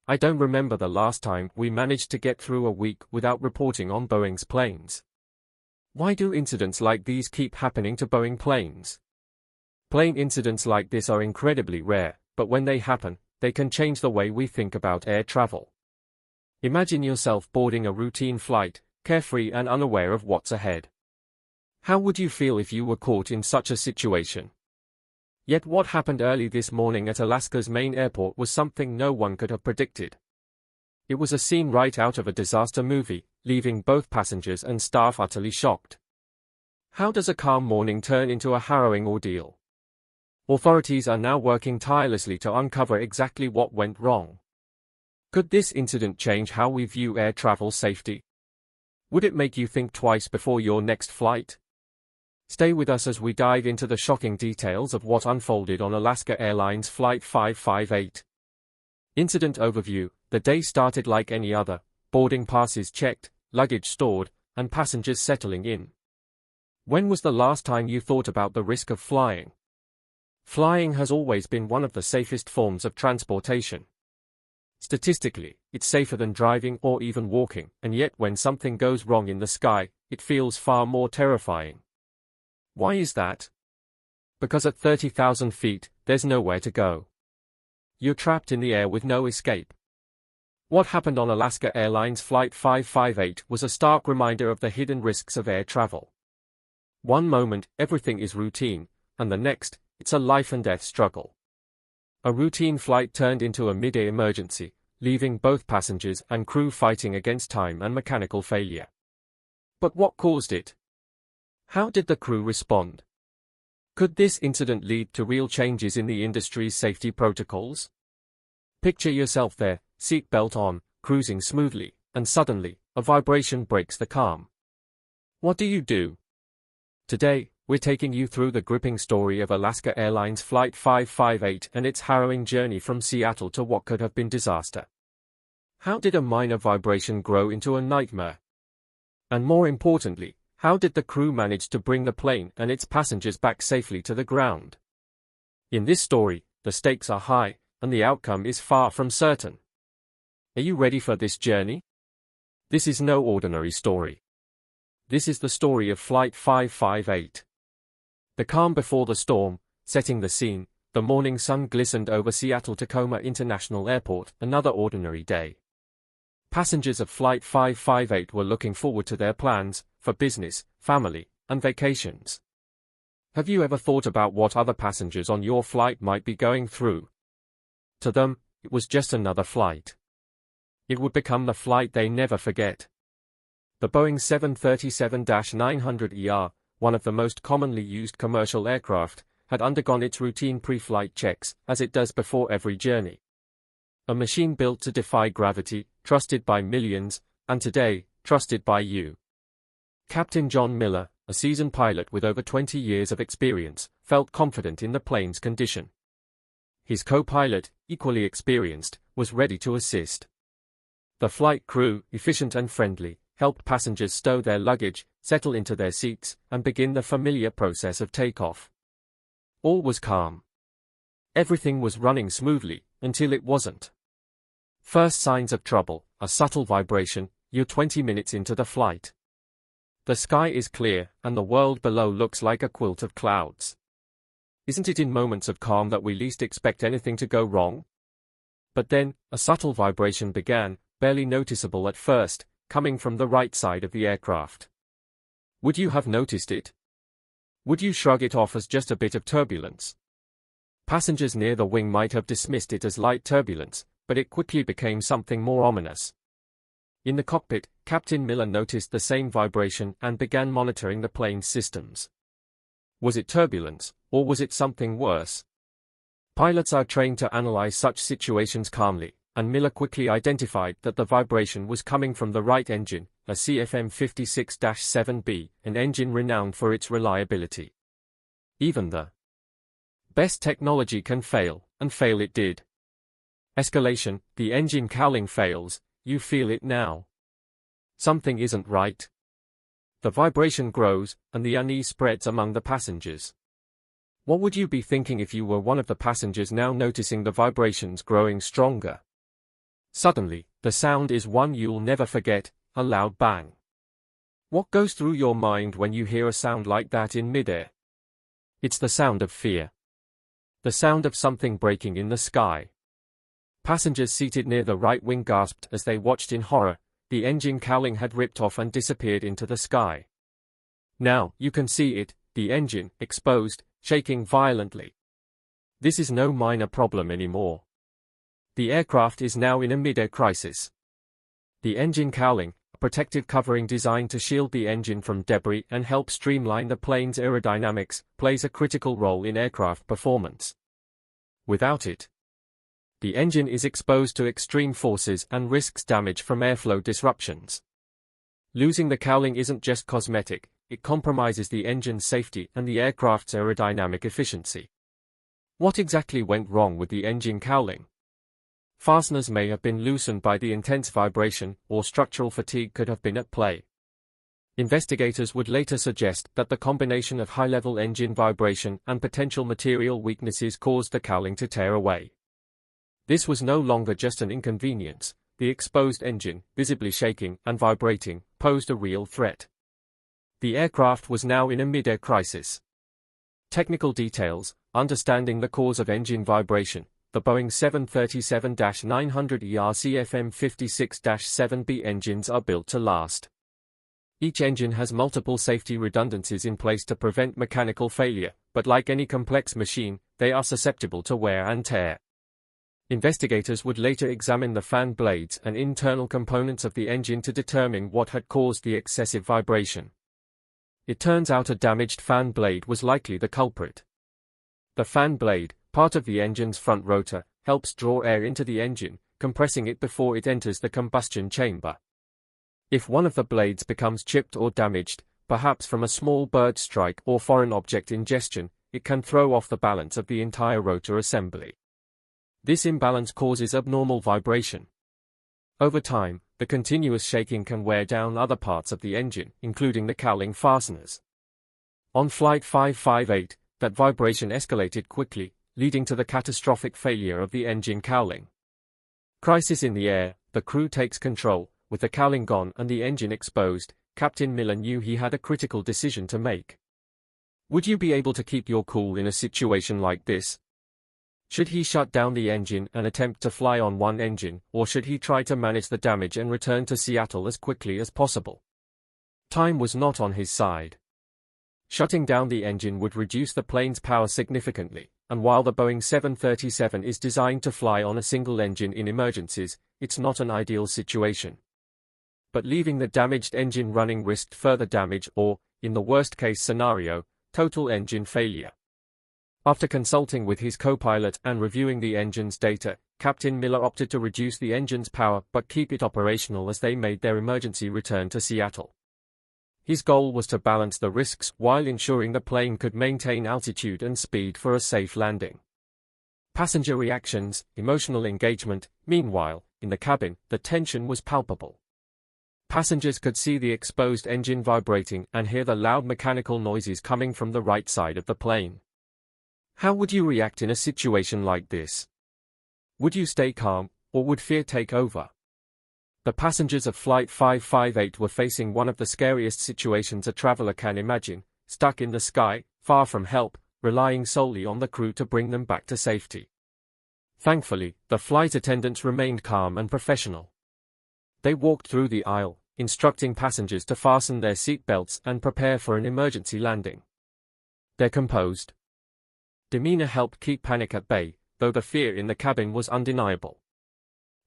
I don't remember the last time we managed to get through a week without reporting on Boeing's planes. Why do incidents like these keep happening to Boeing planes? Plane incidents like this are incredibly rare, but when they happen, they can change the way we think about air travel. Imagine yourself boarding a routine flight, carefree and unaware of what's ahead. How would you feel if you were caught in such a situation? Yet what happened early this morning at Alaska's main airport was something no one could have predicted. It was a scene right out of a disaster movie, leaving both passengers and staff utterly shocked. How does a calm morning turn into a harrowing ordeal? Authorities are now working tirelessly to uncover exactly what went wrong. Could this incident change how we view air travel safety? Would it make you think twice before your next flight? Stay with us as we dive into the shocking details of what unfolded on Alaska Airlines Flight 558. Incident overview: the day started like any other, boarding passes checked, luggage stored, and passengers settling in. When was the last time you thought about the risk of flying? Flying has always been one of the safest forms of transportation. Statistically, it's safer than driving or even walking, and yet when something goes wrong in the sky, it feels far more terrifying. Why is that? Because at 30,000 feet, there's nowhere to go. You're trapped in the air with no escape. What happened on Alaska Airlines Flight 558 was a stark reminder of the hidden risks of air travel. One moment, everything is routine, and the next, it's a life-and-death struggle. A routine flight turned into a mid-air emergency, leaving both passengers and crew fighting against time and mechanical failure. But what caused it? How did the crew respond? Could this incident lead to real changes in the industry's safety protocols? Picture yourself there, seatbelt on, cruising smoothly, and suddenly, a vibration breaks the calm. What do you do? Today, we're taking you through the gripping story of Alaska Airlines Flight 558 and its harrowing journey from Seattle to what could have been disaster. How did a minor vibration grow into a nightmare? And more importantly, how did the crew manage to bring the plane and its passengers back safely to the ground? In this story, the stakes are high, and the outcome is far from certain. Are you ready for this journey? This is no ordinary story. This is the story of Flight 558. The calm before the storm, setting the scene, the morning sun glistened over Seattle-Tacoma International Airport, another ordinary day. Passengers of Flight 558 were looking forward to their plans, for business, family, and vacations. Have you ever thought about what other passengers on your flight might be going through? To them, it was just another flight. It would become the flight they never forget. The Boeing 737-900ER, one of the most commonly used commercial aircraft, had undergone its routine pre-flight checks, as it does before every journey. A machine built to defy gravity, trusted by millions, and today, trusted by you. Captain John Miller, a seasoned pilot with over 20 years of experience, felt confident in the plane's condition. His co-pilot, equally experienced, was ready to assist. The flight crew, efficient and friendly, helped passengers stow their luggage, settle into their seats, and begin the familiar process of takeoff. All was calm. Everything was running smoothly, until it wasn't. First signs of trouble, a subtle vibration, you're 20 minutes into the flight. The sky is clear, and the world below looks like a quilt of clouds. Isn't it in moments of calm that we least expect anything to go wrong? But then, a subtle vibration began, barely noticeable at first, coming from the right side of the aircraft. Would you have noticed it? Would you shrug it off as just a bit of turbulence? Passengers near the wing might have dismissed it as light turbulence, but it quickly became something more ominous. In the cockpit, Captain Miller noticed the same vibration and began monitoring the plane's systems. Was it turbulence, or was it something worse? Pilots are trained to analyze such situations calmly, and Miller quickly identified that the vibration was coming from the right engine, a CFM56-7B, an engine renowned for its reliability. Even the best technology can fail, and fail it did. Escalation, the engine cowling fails, you feel it now. Something isn't right. The vibration grows, and the unease spreads among the passengers. What would you be thinking if you were one of the passengers now noticing the vibrations growing stronger? Suddenly, the sound is one you'll never forget, a loud bang. What goes through your mind when you hear a sound like that in midair? It's the sound of fear. The sound of something breaking in the sky. Passengers seated near the right wing gasped as they watched in horror. The engine cowling had ripped off and disappeared into the sky. Now, you can see it, the engine, exposed, shaking violently. This is no minor problem anymore. The aircraft is now in a mid-air crisis. The engine cowling, a protective covering designed to shield the engine from debris and help streamline the plane's aerodynamics, plays a critical role in aircraft performance. Without it, the engine is exposed to extreme forces and risks damage from airflow disruptions. Losing the cowling isn't just cosmetic, it compromises the engine's safety and the aircraft's aerodynamic efficiency. What exactly went wrong with the engine cowling? Fasteners may have been loosened by the intense vibration, or structural fatigue could have been at play. Investigators would later suggest that the combination of high-level engine vibration and potential material weaknesses caused the cowling to tear away. This was no longer just an inconvenience. The exposed engine, visibly shaking and vibrating, posed a real threat. The aircraft was now in a mid-air crisis. Technical details: understanding the cause of engine vibration. The Boeing 737-900ER CFM56-7B engines are built to last. Each engine has multiple safety redundancies in place to prevent mechanical failure, but like any complex machine, they are susceptible to wear and tear. Investigators would later examine the fan blades and internal components of the engine to determine what had caused the excessive vibration. It turns out a damaged fan blade was likely the culprit. The fan blade, part of the engine's front rotor, helps draw air into the engine, compressing it before it enters the combustion chamber. If one of the blades becomes chipped or damaged, perhaps from a small bird strike or foreign object ingestion, it can throw off the balance of the entire rotor assembly. This imbalance causes abnormal vibration. Over time, the continuous shaking can wear down other parts of the engine, including the cowling fasteners. On Flight 558, that vibration escalated quickly, leading to the catastrophic failure of the engine cowling. Crisis in the air, the crew takes control. With the cowling gone and the engine exposed, Captain Miller knew he had a critical decision to make. Would you be able to keep your cool in a situation like this? Should he shut down the engine and attempt to fly on one engine, or should he try to manage the damage and return to Seattle as quickly as possible? Time was not on his side. Shutting down the engine would reduce the plane's power significantly, and while the Boeing 737 is designed to fly on a single engine in emergencies, it's not an ideal situation. But leaving the damaged engine running risked further damage or, in the worst-case scenario, total engine failure. After consulting with his co-pilot and reviewing the engine's data, Captain Miller opted to reduce the engine's power but keep it operational as they made their emergency return to Seattle. His goal was to balance the risks while ensuring the plane could maintain altitude and speed for a safe landing. Passenger reactions, emotional engagement. Meanwhile, in the cabin, the tension was palpable. Passengers could see the exposed engine vibrating and hear the loud mechanical noises coming from the right side of the plane. How would you react in a situation like this? Would you stay calm, or would fear take over? The passengers of Flight 558 were facing one of the scariest situations a traveler can imagine, stuck in the sky, far from help, relying solely on the crew to bring them back to safety. Thankfully, the flight attendants remained calm and professional. They walked through the aisle, instructing passengers to fasten their seat belts and prepare for an emergency landing. Their composed demeanor helped keep panic at bay, though the fear in the cabin was undeniable.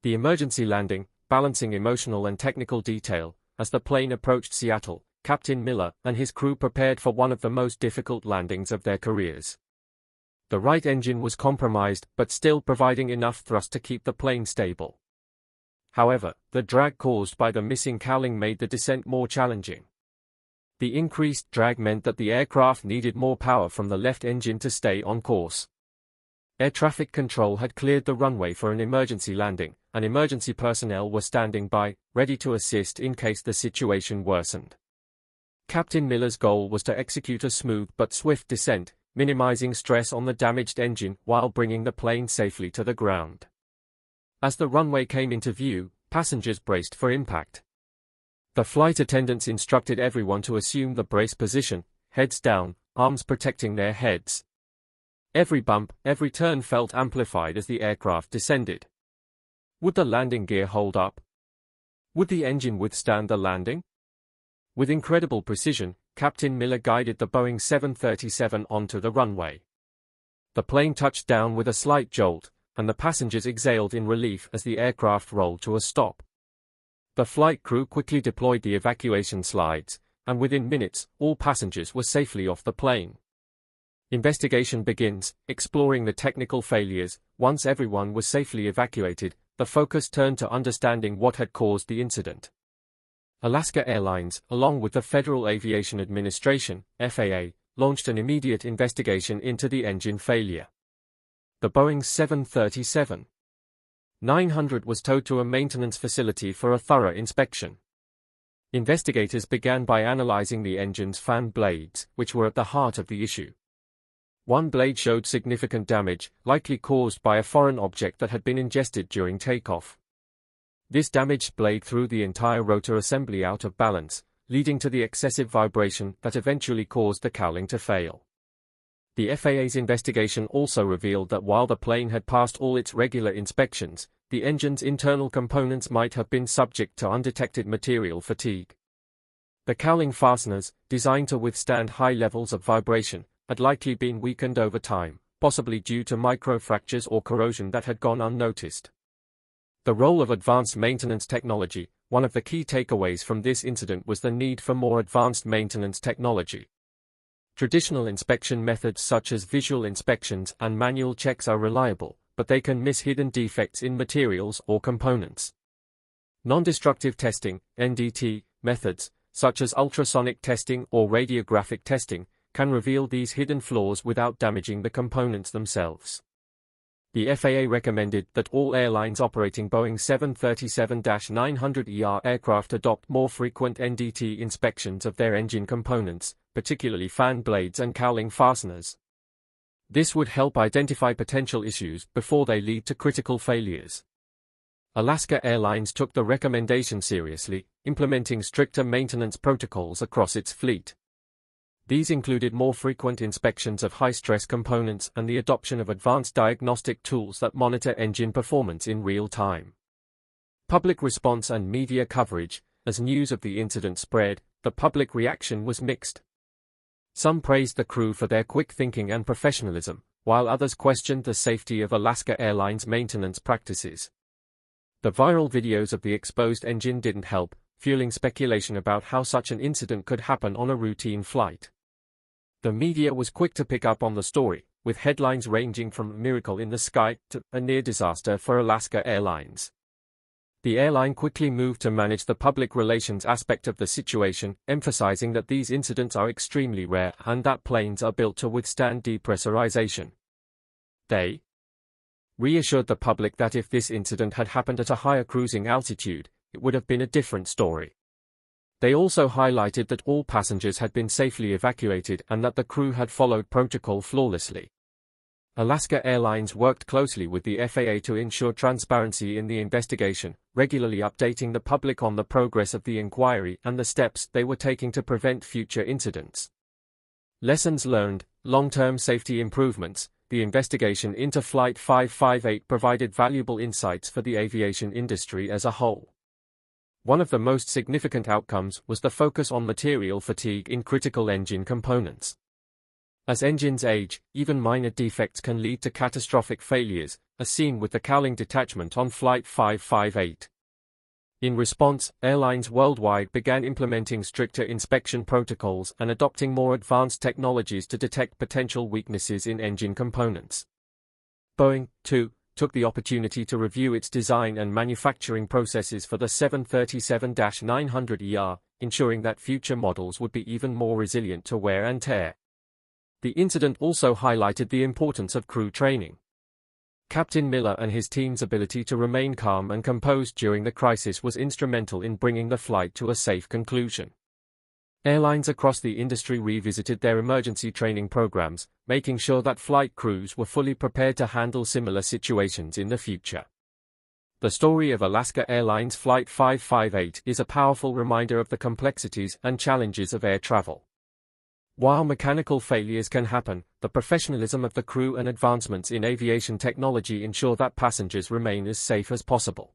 The emergency landing, balancing emotional and technical detail. As the plane approached Seattle, Captain Miller and his crew prepared for one of the most difficult landings of their careers. The right engine was compromised, but still providing enough thrust to keep the plane stable. However, the drag caused by the missing cowling made the descent more challenging. The increased drag meant that the aircraft needed more power from the left engine to stay on course. Air traffic control had cleared the runway for an emergency landing, and emergency personnel were standing by, ready to assist in case the situation worsened. Captain Miller's goal was to execute a smooth but swift descent, minimizing stress on the damaged engine while bringing the plane safely to the ground. As the runway came into view, passengers braced for impact. The flight attendants instructed everyone to assume the brace position, heads down, arms protecting their heads. Every bump, every turn felt amplified as the aircraft descended. Would the landing gear hold up? Would the engine withstand the landing? With incredible precision, Captain Miller guided the Boeing 737 onto the runway. The plane touched down with a slight jolt, and the passengers exhaled in relief as the aircraft rolled to a stop. The flight crew quickly deployed the evacuation slides, and within minutes, all passengers were safely off the plane. Investigation begins, exploring the technical failures. Once everyone was safely evacuated, the focus turned to understanding what had caused the incident. Alaska Airlines, along with the Federal Aviation Administration, FAA, launched an immediate investigation into the engine failure. The Boeing 737-900 was towed to a maintenance facility for a thorough inspection. Investigators began by analyzing the engine's fan blades, which were at the heart of the issue. One blade showed significant damage, likely caused by a foreign object that had been ingested during takeoff. This damaged blade threw the entire rotor assembly out of balance, leading to the excessive vibration that eventually caused the cowling to fail. The FAA's investigation also revealed that while the plane had passed all its regular inspections, the engine's internal components might have been subject to undetected material fatigue. The cowling fasteners, designed to withstand high levels of vibration, had likely been weakened over time, possibly due to microfractures or corrosion that had gone unnoticed. The role of advanced maintenance technology. One of the key takeaways from this incident was the need for more advanced maintenance technology. Traditional inspection methods such as visual inspections and manual checks are reliable, but they can miss hidden defects in materials or components. Non-destructive testing, NDT, methods, such as ultrasonic testing or radiographic testing, can reveal these hidden flaws without damaging the components themselves. The FAA recommended that all airlines operating Boeing 737-900ER aircraft adopt more frequent NDT inspections of their engine components, particularly fan blades and cowling fasteners. This would help identify potential issues before they lead to critical failures. Alaska Airlines took the recommendation seriously, implementing stricter maintenance protocols across its fleet. These included more frequent inspections of high-stress components and the adoption of advanced diagnostic tools that monitor engine performance in real time. Public response and media coverage. As news of the incident spread, the public reaction was mixed. Some praised the crew for their quick thinking and professionalism, while others questioned the safety of Alaska Airlines' maintenance practices. The viral videos of the exposed engine didn't help, fueling speculation about how such an incident could happen on a routine flight. The media was quick to pick up on the story, with headlines ranging from a miracle in the sky to a near disaster for Alaska Airlines. The airline quickly moved to manage the public relations aspect of the situation, emphasizing that these incidents are extremely rare and that planes are built to withstand depressurization. They reassured the public that if this incident had happened at a higher cruising altitude, it would have been a different story. They also highlighted that all passengers had been safely evacuated and that the crew had followed protocol flawlessly. Alaska Airlines worked closely with the FAA to ensure transparency in the investigation, regularly updating the public on the progress of the inquiry and the steps they were taking to prevent future incidents. Lessons learned, long-term safety improvements. The investigation into Flight 558 provided valuable insights for the aviation industry as a whole. One of the most significant outcomes was the focus on material fatigue in critical engine components. As engines age, even minor defects can lead to catastrophic failures, as seen with the cowling detachment on Flight 558. In response, airlines worldwide began implementing stricter inspection protocols and adopting more advanced technologies to detect potential weaknesses in engine components. Boeing, too, took the opportunity to review its design and manufacturing processes for the 737-900ER, ensuring that future models would be even more resilient to wear and tear. The incident also highlighted the importance of crew training. Captain Miller and his team's ability to remain calm and composed during the crisis was instrumental in bringing the flight to a safe conclusion. Airlines across the industry revisited their emergency training programs, making sure that flight crews were fully prepared to handle similar situations in the future. The story of Alaska Airlines Flight 558 is a powerful reminder of the complexities and challenges of air travel. While mechanical failures can happen, the professionalism of the crew and advancements in aviation technology ensure that passengers remain as safe as possible.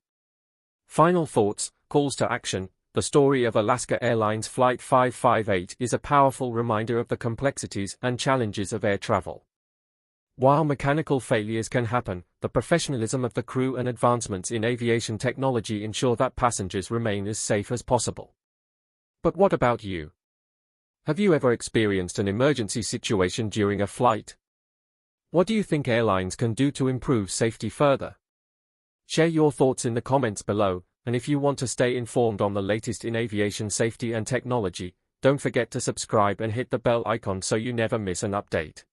Final thoughts, calls to action. The story of Alaska Airlines Flight 558 is a powerful reminder of the complexities and challenges of air travel. While mechanical failures can happen, the professionalism of the crew and advancements in aviation technology ensure that passengers remain as safe as possible. But what about you? Have you ever experienced an emergency situation during a flight? What do you think airlines can do to improve safety further? Share your thoughts in the comments below, and if you want to stay informed on the latest in aviation safety and technology, don't forget to subscribe and hit the bell icon so you never miss an update.